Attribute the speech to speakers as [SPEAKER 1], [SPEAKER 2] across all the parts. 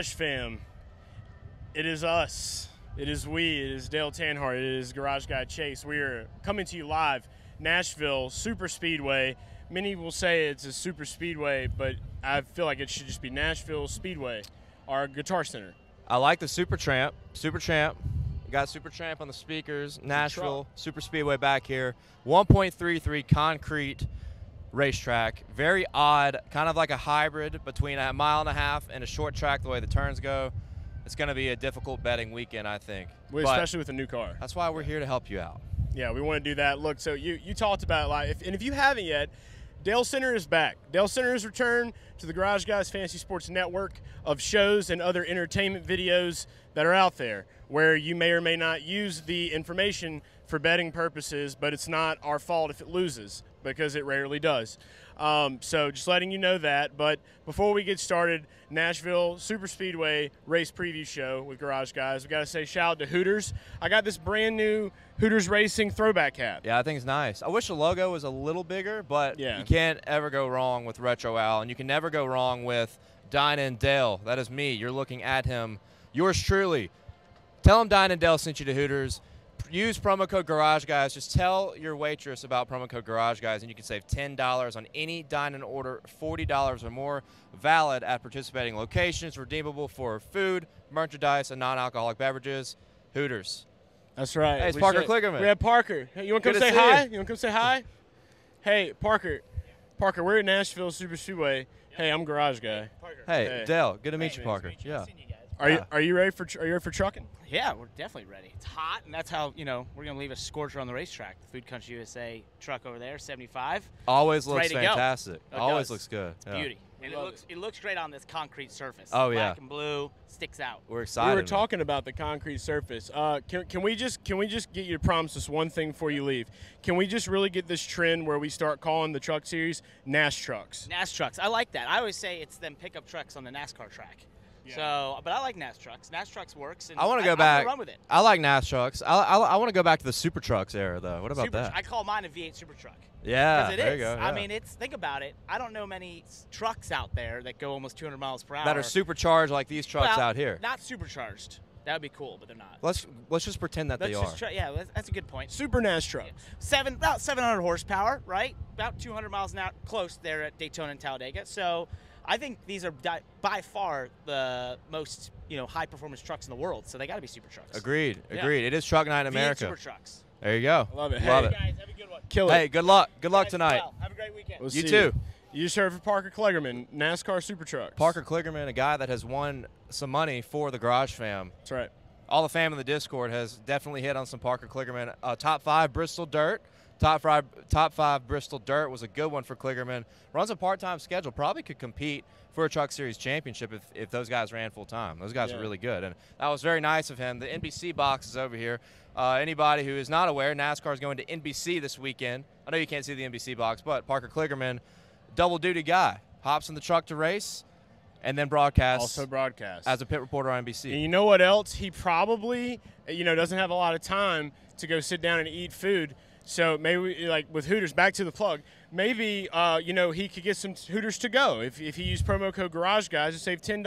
[SPEAKER 1] Garage fam, it is us. It is we. It is Dale Tanhardt. It is Garage Guy Chase. We are coming to you live, Nashville Superspeedway. Many will say it's a super speedway, but I feel like it should just be Nashville Speedway, our Guitar Center.
[SPEAKER 2] I like the Super Tramp. We got Super Tramp on the speakers. Nashville Superspeedway back here. 1.33 concrete racetrack. Very odd, kind of like a hybrid between a mile and a half and a short track the way the turns go. It's going to be a difficult betting weekend, I think.
[SPEAKER 1] Especially with a new car.
[SPEAKER 2] That's why we're here to help you out.
[SPEAKER 1] Yeah, we want to do that. Look, so you talked about it a lot. And if you haven't yet, Dale Center is back. Dale Center has returned to the Garage Guys Fantasy Sports Network of shows and other entertainment videos that are out there where you may or may not use the information for betting purposes, but it's not our fault if it loses because it rarely does. So just letting you know that. But before we get started, Nashville Superspeedway race preview show with Garage Guys. We got to say shout out to Hooters. I got this brand new Hooters Racing throwback hat.
[SPEAKER 2] Yeah, I think it's nice. I wish the logo was a little bigger, but
[SPEAKER 1] yeah,
[SPEAKER 2] you can't ever go wrong with Retro Al, and you can never go wrong with Dine and Dale. That is me. You're looking at him. Yours truly. Tell him Dine and Dale sent you to Hooters. Use promo code Garage Guys. Just tell your waitress about promo code Garage Guys, and you can save $10 on any dine-in order, $40 or more, valid at participating locations, redeemable for food, merchandise, and non-alcoholic beverages. Hooters.
[SPEAKER 1] That's right.
[SPEAKER 2] Hey, it's Parker Kligerman.
[SPEAKER 1] We have Parker. Hey, you want to come say hi? You want to come say hi? Hey, Parker. Parker, we're at Nashville Superspeedway. Hey, I'm Garage Guy.
[SPEAKER 2] Hey, Dale. Good to meet you, Parker. Yeah.
[SPEAKER 1] Are you ready for trucking?
[SPEAKER 3] Yeah, we're definitely ready. It's hot, and that's how, we're going to leave a scorcher on the racetrack. The Food Country USA truck over there, 75.
[SPEAKER 2] Always looks fantastic.
[SPEAKER 3] Always
[SPEAKER 2] looks good.
[SPEAKER 3] It's beauty. And it looks great on this concrete surface.
[SPEAKER 2] Oh,
[SPEAKER 3] Black and blue, sticks out.
[SPEAKER 2] We're excited.
[SPEAKER 1] We were talking about the concrete surface. Can we just get you to promise us one thing before you leave? Can we just really get this trend where we start calling the truck series Nash trucks?
[SPEAKER 3] Nash trucks. I like that. I always say it's them pickup trucks on the NASCAR track. Yeah. So, but I like NAS trucks. NAS trucks works. And
[SPEAKER 2] I want to go back.
[SPEAKER 3] I run with it.
[SPEAKER 2] I like NAS trucks. I want to go back to the Super Trucks era, though. What about that?
[SPEAKER 3] I call mine a V8 Super Truck.
[SPEAKER 2] Yeah,
[SPEAKER 3] there
[SPEAKER 2] you go. Yeah.
[SPEAKER 3] I mean, think about it. I don't know many trucks out there that go almost 200 miles per hour.
[SPEAKER 2] That are supercharged like these trucks out here.
[SPEAKER 3] Not supercharged. That would be cool, but they're not.
[SPEAKER 2] Let's just pretend that they are.
[SPEAKER 3] Yeah, that's a good point.
[SPEAKER 1] Super NAS trucks.
[SPEAKER 3] Yeah. About 700 horsepower, right? About 200 miles an hour, close there at Daytona and Talladega. So I think these are by far the most high-performance trucks in the world, so they got to be super trucks.
[SPEAKER 2] Agreed. It is Truck Night in America.
[SPEAKER 3] Super trucks.
[SPEAKER 2] There you go.
[SPEAKER 1] Love it.
[SPEAKER 3] Love it. Guys, have a good one.
[SPEAKER 1] Kill it.
[SPEAKER 2] Hey, good luck. Good luck tonight.
[SPEAKER 3] Well. Have a great weekend.
[SPEAKER 2] You too.
[SPEAKER 1] You just heard from Parker Kligerman, NASCAR Super Trucks.
[SPEAKER 2] Parker Kligerman, a guy that has won some money for the Garage Fam.
[SPEAKER 1] That's right.
[SPEAKER 2] All the fam in the Discord has definitely hit on some Parker Kligerman. Top 5 Bristol Dirt. Top five Bristol Dirt was a good one for Kligerman. Runs a part-time schedule. Probably could compete for a Truck Series championship if those guys ran full-time. Those guys are really good. And that was very nice of him. The NBC box is over here. Anybody who is not aware, NASCAR is going to NBC this weekend. I know you can't see the NBC box, but Parker Kligerman, double-duty guy. Hops in the truck to race and then broadcasts.
[SPEAKER 1] Also broadcast.
[SPEAKER 2] As a pit reporter on NBC.
[SPEAKER 1] And you know what else? He probably, doesn't have a lot of time to go sit down and eat food. So maybe, like with Hooters, back to the plug, maybe, he could get some Hooters to go. If he used promo code Garage Guys to save $10.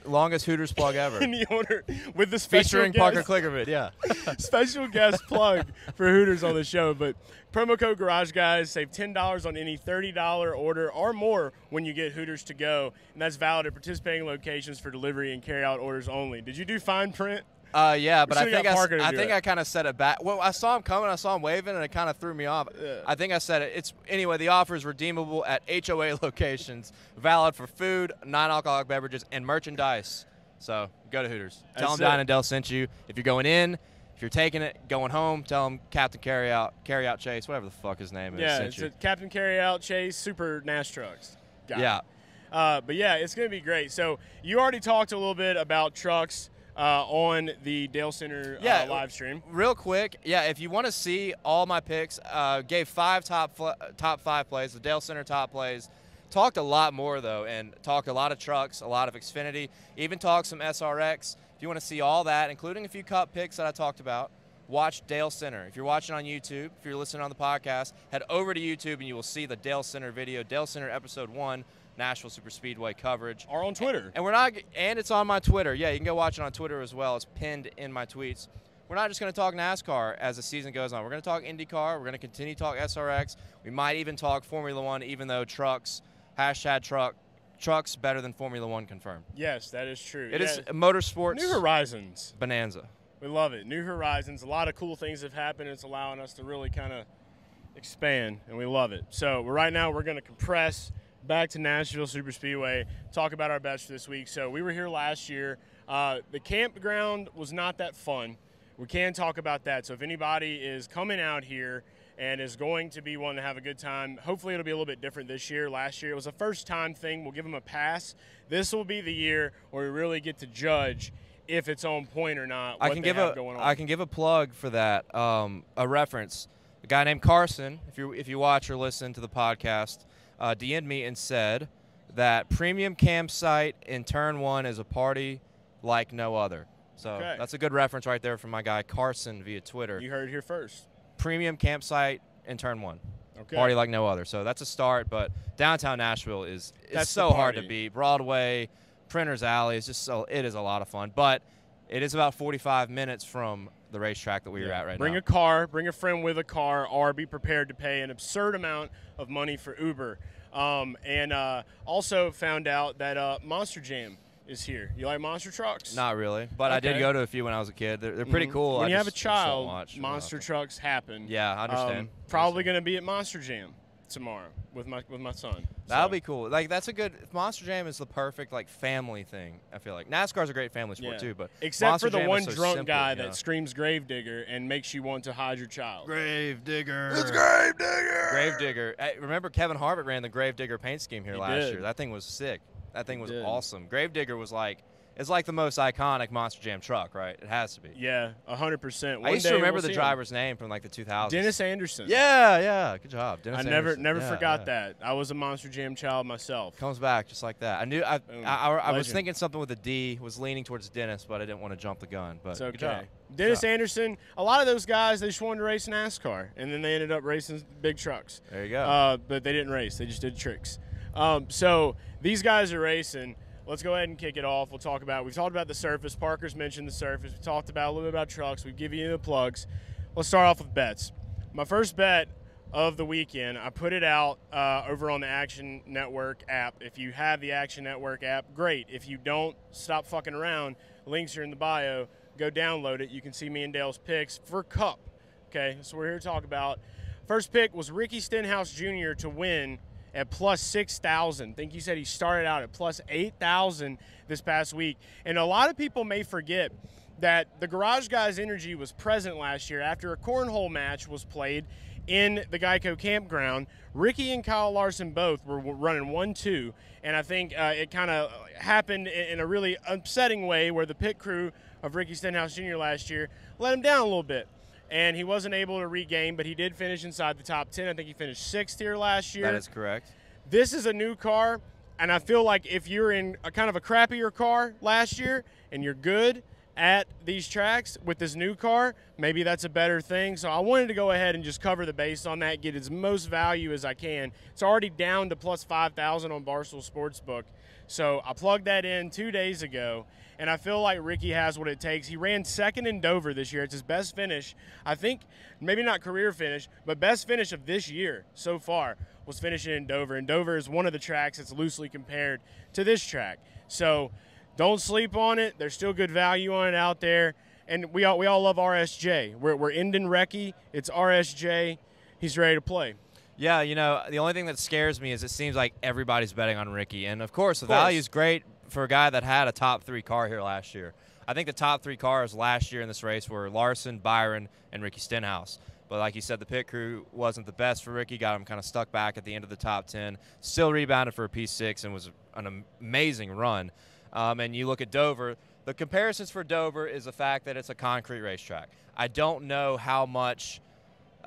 [SPEAKER 2] Longest Hooters plug ever.
[SPEAKER 1] In the order with the special
[SPEAKER 2] featuring
[SPEAKER 1] guest,
[SPEAKER 2] Parker Kligerman, yeah.
[SPEAKER 1] Special guest plug for Hooters on the show. But promo code Garage Guys, save $10 on any $30 order or more when you get Hooters to go. And that's valid at participating locations for delivery and carry-out orders only. Did you do fine print?
[SPEAKER 2] Yeah, but I think
[SPEAKER 1] I
[SPEAKER 2] I kind of said it back. Well, I saw him coming, I saw him waving, and it kind of threw me off. I think I said it. Anyway, the offer is redeemable at HOA locations, valid for food, non-alcoholic beverages, and merchandise. So go to Hooters. Tell them Dine and Dale sent you. If you're going in, if you're taking it, going home, tell them Captain Carryout Chase, whatever the fuck his name is.
[SPEAKER 1] Yeah, it's Captain Carryout Chase Super Nash Trucks.
[SPEAKER 2] Yeah.
[SPEAKER 1] But yeah, it's going to be great. So you already talked a little bit about trucks on the Dale Center live stream.
[SPEAKER 2] Real quick, if you want to see all my picks, gave 5 top 5 plays, the Dale Center top plays. Talked a lot more, though, and talked a lot of trucks, a lot of Xfinity, even talked some SRX. If you want to see all that, including a few Cup picks that I talked about, watch Dale Center. If you're watching on YouTube, if you're listening on the podcast, head over to YouTube and you will see the Dale Center video, Dale Center Episode 1. Nashville Superspeedway coverage.
[SPEAKER 1] Or on Twitter.
[SPEAKER 2] And it's on my Twitter. Yeah, you can go watch it on Twitter as well. It's pinned in my tweets. We're not just going to talk NASCAR as the season goes on. We're going to talk IndyCar. We're going to continue to talk SRX. We might even talk Formula One, even though trucks better than Formula One confirmed.
[SPEAKER 1] Yes, that is true.
[SPEAKER 2] It is motorsports.
[SPEAKER 1] New horizons.
[SPEAKER 2] Bonanza.
[SPEAKER 1] We love it. New horizons. A lot of cool things have happened. It's allowing us to really kind of expand, and we love it. So right now we're going to compress back to Nashville Superspeedway, talk about our bets for this week. So we were here last year. The campground was not that fun. We can talk about that. So if anybody is coming out here and is going to be wanting to have a good time, hopefully it'll be a little bit different this year. Last year it was a first-time thing. We'll give them a pass. This will be the year where we really get to judge if it's on point or not.
[SPEAKER 2] I can give a plug for that. A reference. A guy named Carson, if you watch or listen to the podcast, DM'd me and said that premium campsite in turn 1 is a party like no other. So That's a good reference right there from my guy Carson via Twitter.
[SPEAKER 1] You heard it here first.
[SPEAKER 2] Premium campsite in turn 1.
[SPEAKER 1] Okay.
[SPEAKER 2] Party like no other. So that's a start, but downtown Nashville is so hard to beat. Broadway, Printer's Alley is it is a lot of fun. But it is about 45 minutes from the racetrack that we are at right now.
[SPEAKER 1] Bring a car, bring a friend with a car, or be prepared to pay an absurd amount of money for Uber. Also found out that Monster Jam is here. You like monster trucks?
[SPEAKER 2] Not really, but I did go to a few when I was a kid. They're pretty cool.
[SPEAKER 1] When you have a child, monster trucks happen.
[SPEAKER 2] Yeah, I understand.
[SPEAKER 1] Probably going to be at Monster Jam tomorrow with my son.
[SPEAKER 2] That'll be cool. Like that's a good Monster Jam is the perfect family thing. I feel like NASCAR's a great family sport too, but
[SPEAKER 1] except
[SPEAKER 2] Monster
[SPEAKER 1] for the
[SPEAKER 2] Jam
[SPEAKER 1] one
[SPEAKER 2] is so
[SPEAKER 1] drunk
[SPEAKER 2] simple,
[SPEAKER 1] guy that screams Gravedigger and makes you want to hide your child.
[SPEAKER 2] Gravedigger.
[SPEAKER 1] It's Gravedigger.
[SPEAKER 2] Gravedigger. Hey, remember Kevin Harvick ran the Gravedigger paint scheme here last year. That thing was sick. That thing was awesome. Gravedigger was it's like the most iconic Monster Jam truck, right? It has to be.
[SPEAKER 1] Yeah, 100%.
[SPEAKER 2] I used to remember the driver's name from the 2000s.
[SPEAKER 1] Dennis Anderson.
[SPEAKER 2] Yeah. Good job, Dennis
[SPEAKER 1] Anderson. Never forgot that. I was a Monster Jam child myself.
[SPEAKER 2] Comes back just like that. I knew. I was thinking something with a D. Was leaning towards Dennis, but I didn't want to jump the gun. But
[SPEAKER 1] it's okay.
[SPEAKER 2] Good job.
[SPEAKER 1] Dennis Anderson. A lot of those guys, they just wanted to race NASCAR, and then they ended up racing big trucks.
[SPEAKER 2] There you go.
[SPEAKER 1] But they didn't race. They just did tricks. So these guys are racing. Let's go ahead and kick it off. We've talked about the surface. Parker's mentioned the surface. We talked a little bit about trucks. We've given you the plugs. Let's start off with bets. My first bet of the weekend, I put it out over on the Action Network app. If you have the Action Network app, great. If you don't, stop fucking around. Links are in the bio. Go download it. You can see me and Dale's picks for Cup. Okay, so we're here to talk about. First pick was Ricky Stenhouse Jr. to win at plus 6,000. I think you said he started out at plus 8,000 this past week. And a lot of people may forget that the Garage Guys energy was present last year after a cornhole match was played in the Geico campground. Ricky and Kyle Larson both were running 1-2, and I think it kind of happened in a really upsetting way where the pit crew of Ricky Stenhouse Jr. last year let him down a little bit. And he wasn't able to regain, but he did finish inside the top 10. I think he finished 6th here last year.
[SPEAKER 2] That is correct.
[SPEAKER 1] This is a new car, and I feel like if you're in a kind of a crappier car last year and you're good at these tracks with this new car, maybe that's a better thing. So I wanted to go ahead and just cover the base on that, get as most value as I can. It's already down to plus 5,000 on Barstool Sportsbook. So I plugged that in 2 days ago, and I feel like Ricky has what it takes. He ran second in Dover this year. It's his best finish. I think maybe not career finish, but best finish of this year so far was finishing in Dover. And Dover is one of the tracks that's loosely compared to this track. So don't sleep on it. There's still good value on it out there. And we all love RSJ. We're ending Recce. It's RSJ. He's ready to play.
[SPEAKER 2] Yeah, the only thing that scares me is it seems like everybody's betting on Ricky. And, of course, the value is great for a guy that had a top 3 car here last year. I think the top 3 cars last year in this race were Larson, Byron, and Ricky Stenhouse. But like you said, the pit crew wasn't the best for Ricky, got him kind of stuck back at the end of the top 10, still rebounded for a P6 and was an amazing run. And you look at Dover, the comparisons for Dover is the fact that it's a concrete racetrack. I don't know how much,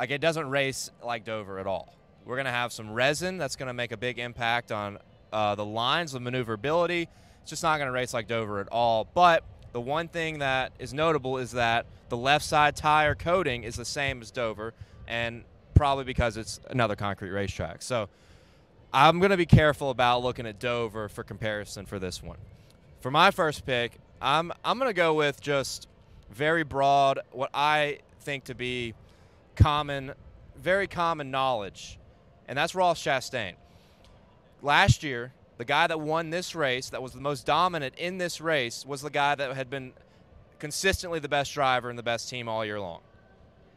[SPEAKER 2] it doesn't race like Dover at all. We're going to have some resin that's going to make a big impact on the lines, the maneuverability. It's just not going to race like Dover at all. But the one thing that is notable is that the left side tire coating is the same as Dover, and probably because it's another concrete racetrack. So I'm going to be careful about looking at Dover for comparison for this one. For my first pick, I'm going to go with just very broad, what I think to be very common knowledge, and that's Ross Chastain. Last year, the guy that won this race, that was the most dominant in this race, was the guy that had been consistently the best driver and the best team all year long.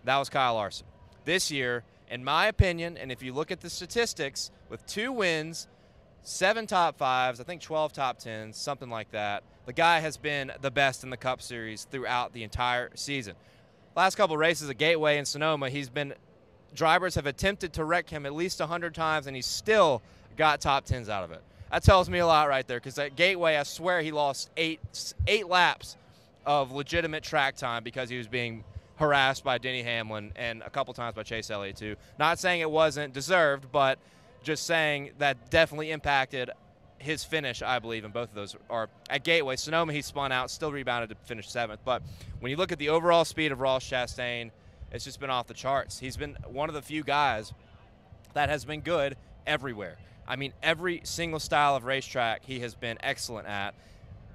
[SPEAKER 2] That was Kyle Larson. This year, in my opinion, and if you look at the statistics, with 2 wins, 7 top 5s, I think 12 top 10s, something like that, the guy has been the best in the Cup Series throughout the entire season. Last couple races at Gateway and Sonoma, drivers have attempted to wreck him at least 100 times, and he's still got top 10s out of it. That tells me a lot right there, because at Gateway, I swear he lost eight laps of legitimate track time because he was being harassed by Denny Hamlin and a couple times by Chase Elliott too. Not saying it wasn't deserved, but just saying that definitely impacted his finish, I believe, in both of those. Or at Gateway, Sonoma, he spun out, still rebounded to finish 7th. But when you look at the overall speed of Ross Chastain, it's just been off the charts. He's been one of the few guys that has been good everywhere. I mean, every single style of racetrack he has been excellent at.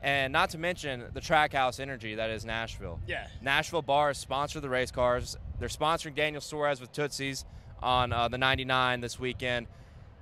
[SPEAKER 2] And not to mention the trackhouse energy that is Nashville.
[SPEAKER 1] Yeah.
[SPEAKER 2] Nashville bars sponsor the race cars. They're sponsoring Daniel Suarez with Tootsie's on the 99 this weekend.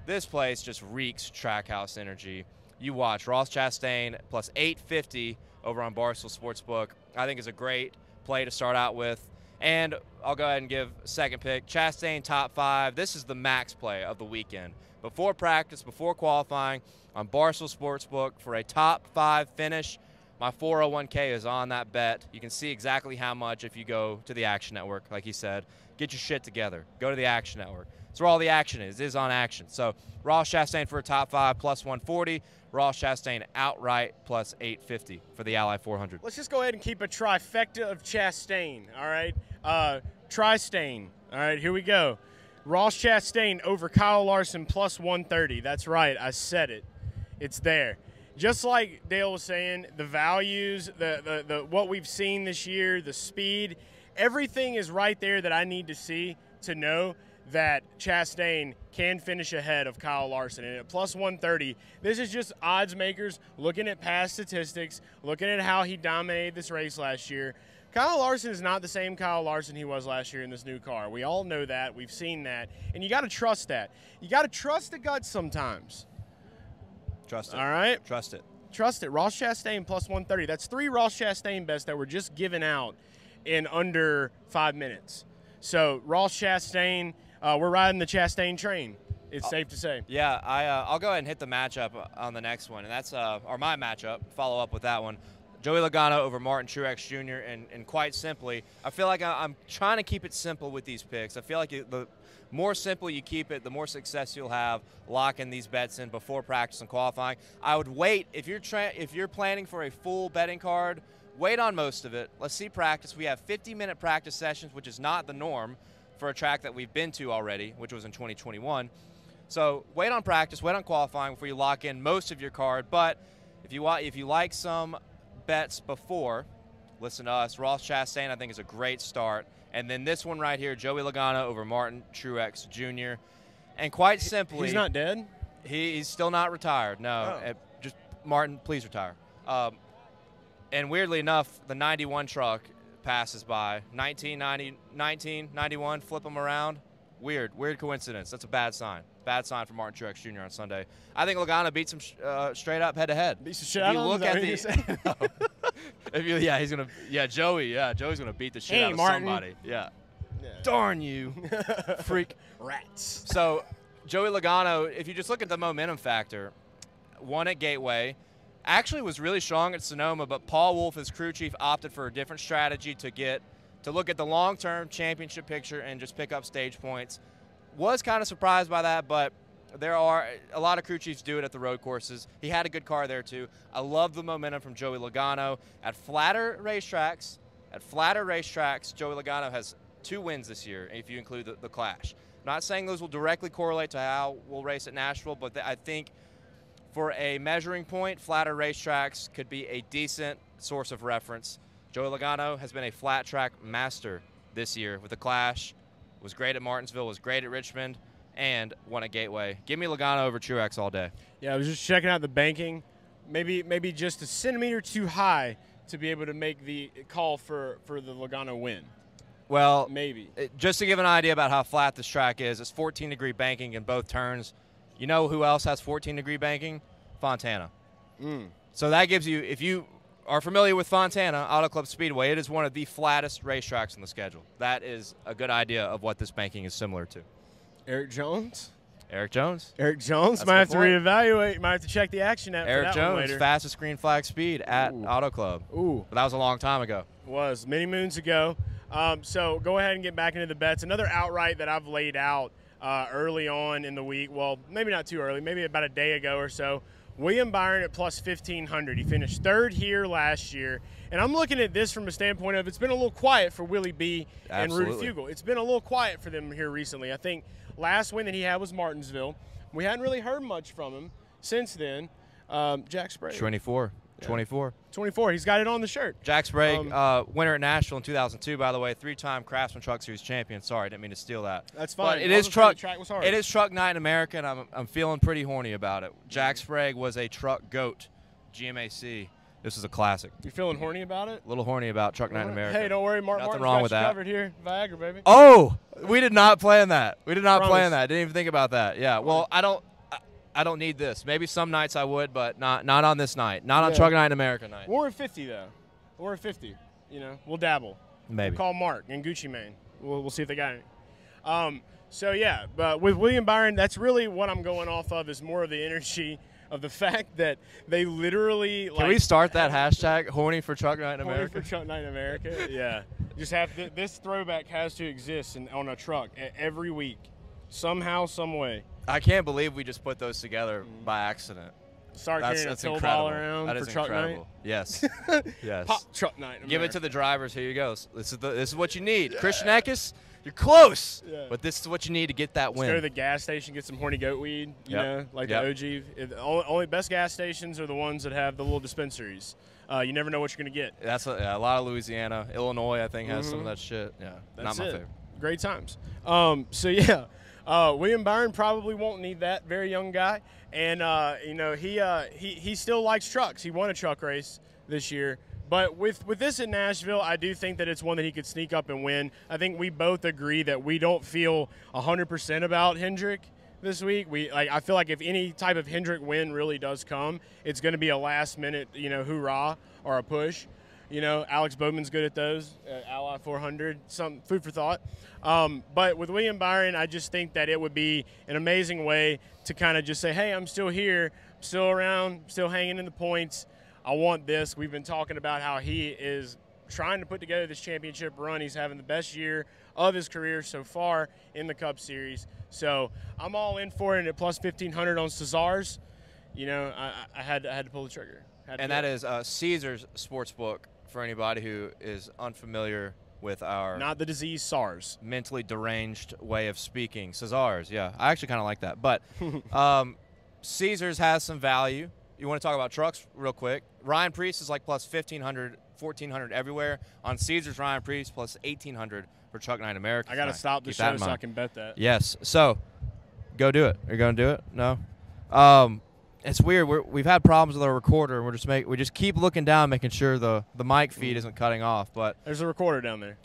[SPEAKER 2] This place just reeks trackhouse energy. You watch Ross Chastain plus 850 over on Barstool Sportsbook. I think is a great play to start out with. And I'll go ahead and give second pick. Chastain top 5. This is the max play of the weekend. Before practice, before qualifying, on Barstool Sportsbook for a top 5 finish. My 401k is on that bet. You can see exactly how much if you go to the Action Network, like he said. Get your shit together. Go to the Action Network. That's where all the action is on Action. So Ross Chastain for a top 5 plus 140. Ross Chastain outright plus 850 for the Ally 400.
[SPEAKER 1] Let's just go ahead and keep a trifecta of Chastain, all right? Tri-Stain, all right, here we go. Ross Chastain over Kyle Larson plus 130. That's right, I said it. It's there. Just like Dale was saying, the values, the what we've seen this year, the speed, everything is right there that I need to see to know that Chastain can finish ahead of Kyle Larson. And at plus 130, this is just odds makers looking at past statistics, looking at how he dominated this race last year. Kyle Larson is not the same Kyle Larson he was last year in this new car. We all know that. We've seen that. And you got to trust that. You got to trust the guts sometimes.
[SPEAKER 2] Trust it.
[SPEAKER 1] All right?
[SPEAKER 2] Trust it.
[SPEAKER 1] Trust it. Ross Chastain plus 130. That's 3 Ross Chastain bets that were just given out in under 5 minutes. So Ross Chastain, we're riding the Chastain train. It's safe to say.
[SPEAKER 2] Yeah, I'll go ahead and hit the matchup on the next one, and that's or my matchup. Follow up with that one. Joey Logano over Martin Truex Jr. And quite simply, I feel like I'm trying to keep it simple with these picks. I feel like the more simple you keep it, the more success you'll have locking these bets in before practice and qualifying. I would wait if you're planning for a full betting card. Wait on most of it. Let's see practice. We have 50-minute practice sessions, which is not the norm for a track that we've been to already, which was in 2021. So wait on practice, wait on qualifying before you lock in most of your card. But if you like some bets before, listen to us. Ross Chastain, I think, is a great start. And then this one right here, Joey Logano over Martin Truex Jr. And quite simply,
[SPEAKER 1] he's not dead?
[SPEAKER 2] He's still not retired. No, just Martin, please retire. And weirdly enough, the 91 truck passes by. 1991, flip them around. Weird coincidence. That's a bad sign. Bad sign for Martin Truex Jr. on Sunday. I think Logano beats him straight up head to head.
[SPEAKER 1] Beats the shit out of him.
[SPEAKER 2] Look at Joey's gonna beat the shit out of
[SPEAKER 1] Martin.
[SPEAKER 2] somebody. Yeah. Darn you, freak
[SPEAKER 1] rats.
[SPEAKER 2] So Joey Logano, if you just look at the momentum factor, won at Gateway. Actually was really strong at Sonoma, but Paul Wolfe, his crew chief, opted for a different strategy to look at the long-term championship picture and just pick up stage points. Was kind of surprised by that, but there are a lot of crew chiefs do it at the road courses. He had a good car there too. I love the momentum from Joey Logano. At flatter racetracks, Joey Logano has 2 wins this year if you include the Clash. Not saying those will directly correlate to how we'll race at Nashville, but I think for a measuring point, flatter racetracks could be a decent source of reference. Joey Logano has been a flat track master this year with the Clash. Was great at Martinsville, was great at Richmond. and won at Gateway. Give me Logano over Truex all day.
[SPEAKER 1] Yeah, I was just checking out the banking. Maybe just a centimeter too high to be able to make the call for the Logano win.
[SPEAKER 2] Well,
[SPEAKER 1] maybe.
[SPEAKER 2] Just to give an idea about how flat this track is, it's 14-degree banking in both turns. You know who else has 14-degree banking? Fontana. So that gives you, if you are familiar with Fontana Auto Club Speedway, it is one of the flattest racetracks on the schedule. That is a good idea of what this banking is similar to.
[SPEAKER 1] Eric Jones?
[SPEAKER 2] Eric Jones.
[SPEAKER 1] Eric Jones might have to reevaluate. Might have to check the action app.
[SPEAKER 2] Eric
[SPEAKER 1] for that one
[SPEAKER 2] Jones,
[SPEAKER 1] later.
[SPEAKER 2] fastest green flag speed at Auto Club. But that was a long time ago.
[SPEAKER 1] Was many moons ago. So go ahead and get back into the bets. Another outright that I've laid out early on in the week. Well, maybe not too early. Maybe about a day ago or so. William Byron at plus 1,500. He finished third here last year. And I'm looking at this from a standpoint of it's been a little quiet for Willie B and Rudy Fugle. It's been a little quiet for them here recently. I think last win that he had was Martinsville. We hadn't really heard much from him since then. Jack Sprague.
[SPEAKER 2] 24.
[SPEAKER 1] Yeah.
[SPEAKER 2] 24.
[SPEAKER 1] He's got it on the shirt.
[SPEAKER 2] Jack Sprague, winner at Nashville in 2002, by the way, 3-time Craftsman Truck Series champion. Sorry, I didn't mean to steal that.
[SPEAKER 1] That's fine.
[SPEAKER 2] But it is truck night in America, and I'm feeling pretty horny about it. Jack Sprague was a truck goat, GMAC. This is a classic.
[SPEAKER 1] You feeling horny about it?
[SPEAKER 2] A little horny about truck night in America.
[SPEAKER 1] Hey, don't worry, Martin's
[SPEAKER 2] wrong with
[SPEAKER 1] got you
[SPEAKER 2] that.
[SPEAKER 1] covered here. Viagra, baby.
[SPEAKER 2] Oh, we did not plan that. Didn't even think about that. Yeah. Well, I don't need this. Maybe some nights I would, but not on this night. Not on Truck Night in America night.
[SPEAKER 1] We're at 50 though. We're at 50. You know, we'll dabble.
[SPEAKER 2] Maybe.
[SPEAKER 1] We'll call Mark and Gucci Mane. We'll see if they got any. So yeah, but with William Byron, that's really what I'm going off of. Is more of the energy of the fact that they literally.
[SPEAKER 2] Can we start that hashtag horny for Truck Night in America?
[SPEAKER 1] Horny for Truck Night in America. Yeah. Just have this throwback has to exist on a truck every week, somehow, some way.
[SPEAKER 2] I can't believe we just put those together by accident.
[SPEAKER 1] Start carrying a pill ball around
[SPEAKER 2] that
[SPEAKER 1] for
[SPEAKER 2] is
[SPEAKER 1] Truck
[SPEAKER 2] incredible.
[SPEAKER 1] Night.
[SPEAKER 2] Yes. Yes.
[SPEAKER 1] Pop Truck Night.
[SPEAKER 2] Give it to the drivers. Here you go. This is what you need. Christian Eckes, you're close, but this is what you need to get that win.
[SPEAKER 1] Go to the gas station, get some horny goat weed. You know, like the OG. Only best gas stations are the ones that have the little dispensaries. You never know what you're gonna get.
[SPEAKER 2] That's a lot of Louisiana, Illinois. I think has some of that shit. Yeah,
[SPEAKER 1] that's
[SPEAKER 2] not my favorite.
[SPEAKER 1] Great times. So yeah. William Byron probably won't need that. Very young guy, and you know he still likes trucks. He won a truck race this year, but with this in Nashville, I do think that it's one that he could sneak up and win. I think we both agree that we don't feel 100% about Hendrick this week. I feel like if any type of Hendrick win really does come, it's going to be a last minute hoorah or a push. You know, Alex Bowman's good at those, Ally 400, some food for thought. But with William Byron, I just think that it would be an amazing way to kind of just say, hey, I'm still here, I'm still around, still hanging in the points. I want this. We've been talking about how he is trying to put together this championship run. He's having the best year of his career so far in the Cup Series. So I'm all in for it at plus 1,500 on Caesars. You know, I had to pull the trigger.
[SPEAKER 2] And that is Caesars Sportsbook. For anybody who is unfamiliar with our
[SPEAKER 1] not the disease SARS
[SPEAKER 2] mentally deranged way of speaking, Caesars, yeah, I actually kind of like that. But Caesars has some value. You want to talk about trucks real quick? Ryan Preece is like plus 1,500, 1,400 everywhere. On Caesars, Ryan Preece plus 1,800 for Truck Night America.
[SPEAKER 1] I got to stop the show so I can bet that.
[SPEAKER 2] Yes, so go do it. Are you going to do it? No. It's weird. We've had problems with our recorder. We just keep looking down, making sure the mic feed isn't cutting off. But
[SPEAKER 1] there's a recorder down there.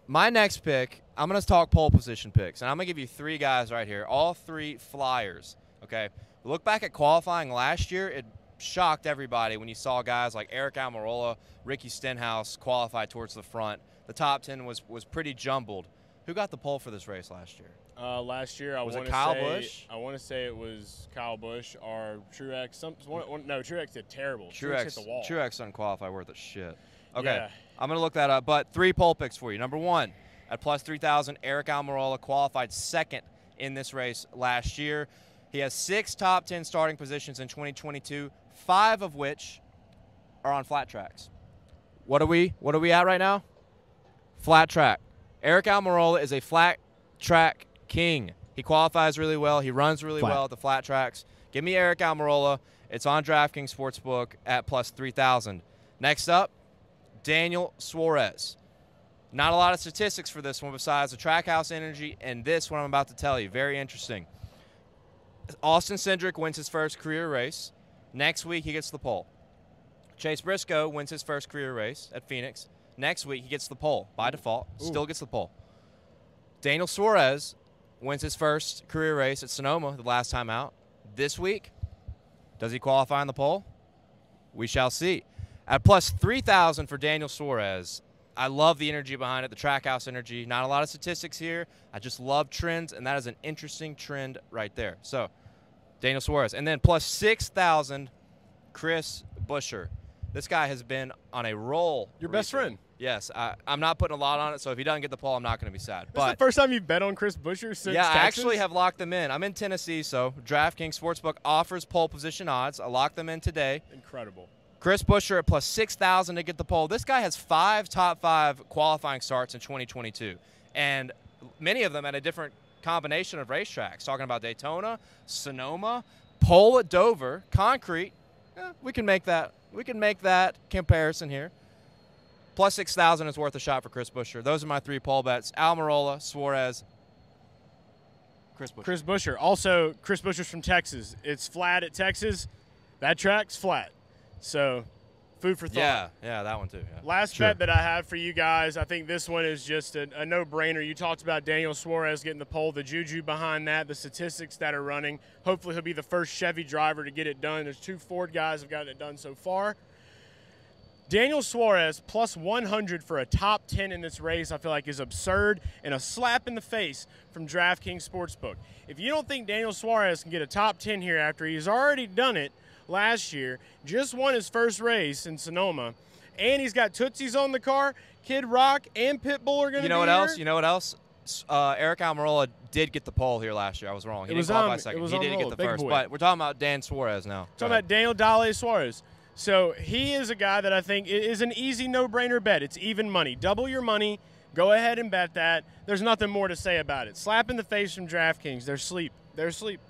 [SPEAKER 2] My next pick, I'm going to talk pole position picks, and I'm going to give you 3 guys right here, all 3 flyers. Okay. Look back at qualifying last year. It shocked everybody when you saw guys like Eric Almirola, Ricky Stenhouse qualify towards the front. The top 10 was pretty jumbled. Who got the pole for this race last year?
[SPEAKER 1] Last year, I want to say it was Kyle Busch or Truex. No, Truex did terrible. Truex hit the wall.
[SPEAKER 2] Truex doesn't qualify worth a shit. Okay, yeah. I'm going to look that up. But 3 pole picks for you. Number 1, at plus 3,000, Eric Almirola qualified second in this race last year. He has 6 top 10 starting positions in 2022, 5 of which are on flat tracks. What are we at right now? Flat track. Eric Almirola is a flat track king. He qualifies really well. He runs really well at the flat tracks. Give me Eric Almirola. It's on DraftKings Sportsbook at plus 3,000. Next up, Daniel Suarez. Not a lot of statistics for this one besides the Trackhouse energy and this one I'm about to tell you. Very interesting. Austin Cindric wins his first career race. Next week, he gets the pole. Chase Briscoe wins his first career race at Phoenix. Next week, he gets the pole by default. Still gets the pole. Daniel Suarez wins his first career race at Sonoma the last time out. This week, does he qualify on the pole? We shall see. At plus 3,000 for Daniel Suarez, I love the energy behind it, the Trackhouse energy. Not a lot of statistics here. I just love trends, and that is an interesting trend right there. So, Daniel Suarez. And then plus 6,000, Chris Buescher. This guy has been on a roll.
[SPEAKER 1] Your best friend.
[SPEAKER 2] Yes. I'm not putting a lot on it, so if he doesn't get the pole, I'm not going to be sad.
[SPEAKER 1] This is the first time you've bet on Chris Buescher since
[SPEAKER 2] Yeah,
[SPEAKER 1] Texas?
[SPEAKER 2] I actually have locked them in. I'm in Tennessee, so DraftKings Sportsbook offers pole position odds. I locked them in today.
[SPEAKER 1] Incredible.
[SPEAKER 2] Chris Buescher at plus 6,000 to get the pole. This guy has 5 top 5 qualifying starts in 2022, and many of them at a different combination of racetracks. Talking about Daytona, Sonoma, pole at Dover, concrete. We can make that. We can make that comparison here. Plus 6,000 is worth a shot for Chris Buescher. Those are my 3 pole bets: Almirola, Suarez, Chris Buescher.
[SPEAKER 1] Chris Buescher. Also, Chris Buescher's from Texas. It's flat at Texas. That track's flat. So, food for thought.
[SPEAKER 2] Yeah, that one too. Yeah.
[SPEAKER 1] Last bet that I have for you guys, I think this one is just a no-brainer. You talked about Daniel Suarez getting the pole, the juju behind that, the statistics that are running. Hopefully he'll be the first Chevy driver to get it done. There's 2 Ford guys have gotten it done so far. Daniel Suarez plus 100 for a top 10 in this race I feel like is absurd and a slap in the face from DraftKings Sportsbook. If you don't think Daniel Suarez can get a top 10 here after he's already done it last year, just won his first race in Sonoma, and he's got Tootsies on the car, Kid Rock and Pitbull are going to be here.
[SPEAKER 2] You know what else? Eric Almirola did get the pole here last year. I was wrong. He didn't qualify second. He did get the first. But we're talking about Dan Suarez now.
[SPEAKER 1] Talking about Daniel Dale Suarez. So he is a guy that I think is an easy no-brainer bet. It's even money. Double your money. Go ahead and bet that. There's nothing more to say about it. Slap in the face from DraftKings. They're asleep. They're asleep.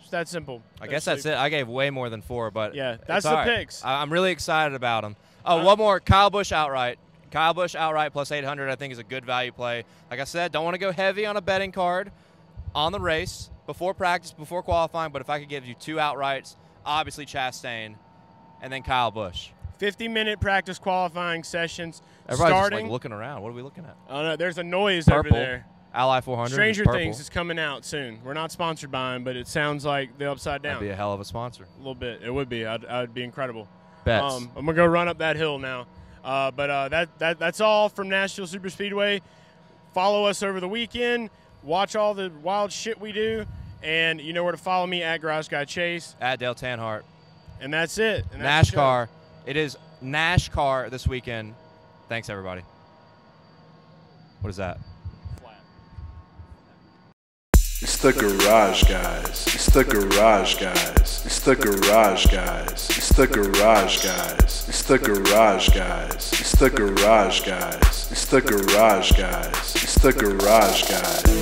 [SPEAKER 1] It's that simple.
[SPEAKER 2] I guess that's it. I gave way more than 4, but
[SPEAKER 1] yeah, that's the picks.
[SPEAKER 2] I'm really excited about them. Oh, one more. Kyle Busch outright. Kyle Busch outright plus 800 I think is a good value play. Like I said, don't want to go heavy on a betting card on the race before practice, before qualifying, but if I could give you 2 outrights, obviously Chastain and then Kyle Busch.
[SPEAKER 1] 50-minute practice qualifying sessions.
[SPEAKER 2] Everybody's
[SPEAKER 1] starting.
[SPEAKER 2] Just like looking around. What are we looking at?
[SPEAKER 1] Oh, no, there's a noise
[SPEAKER 2] Purple.
[SPEAKER 1] over there.
[SPEAKER 2] Ally 400.
[SPEAKER 1] Stranger Things is coming out soon. We're not sponsored by them, but it sounds like the Upside Down.
[SPEAKER 2] That'd be a hell of a sponsor.
[SPEAKER 1] A little bit. It would be. I'd be incredible.
[SPEAKER 2] Bets.
[SPEAKER 1] I'm going to go run up that hill now. But that's all from Nashville Superspeedway. Follow us over the weekend. Watch all the wild shit we do. And you know where to follow me, at Garage Guy Chase.
[SPEAKER 2] At Dale Tanhardt.
[SPEAKER 1] And that's it. And that's
[SPEAKER 2] NASCAR. It is NASCAR this weekend. Thanks, everybody. What is that?
[SPEAKER 4] It's the Garage Guys. It's the Garage Guys. It's the Garage Guys. It's the Garage Guys. It's the Garage Guys. It's the Garage Guys. It's the Garage Guys. It's the Garage Guys.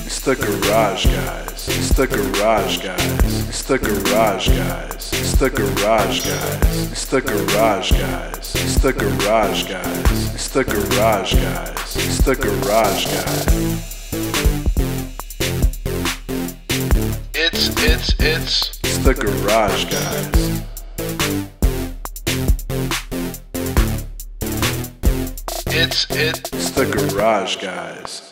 [SPEAKER 4] It's the Garage Guys. It's the Garage Guys. It's the Garage Guys. It's the Garage Guys. It's the Garage Guys. It's the Garage Guys. It's the Garage Guys. It's the Garage Guys. It's the Garage Guys. It's the Garage Guys.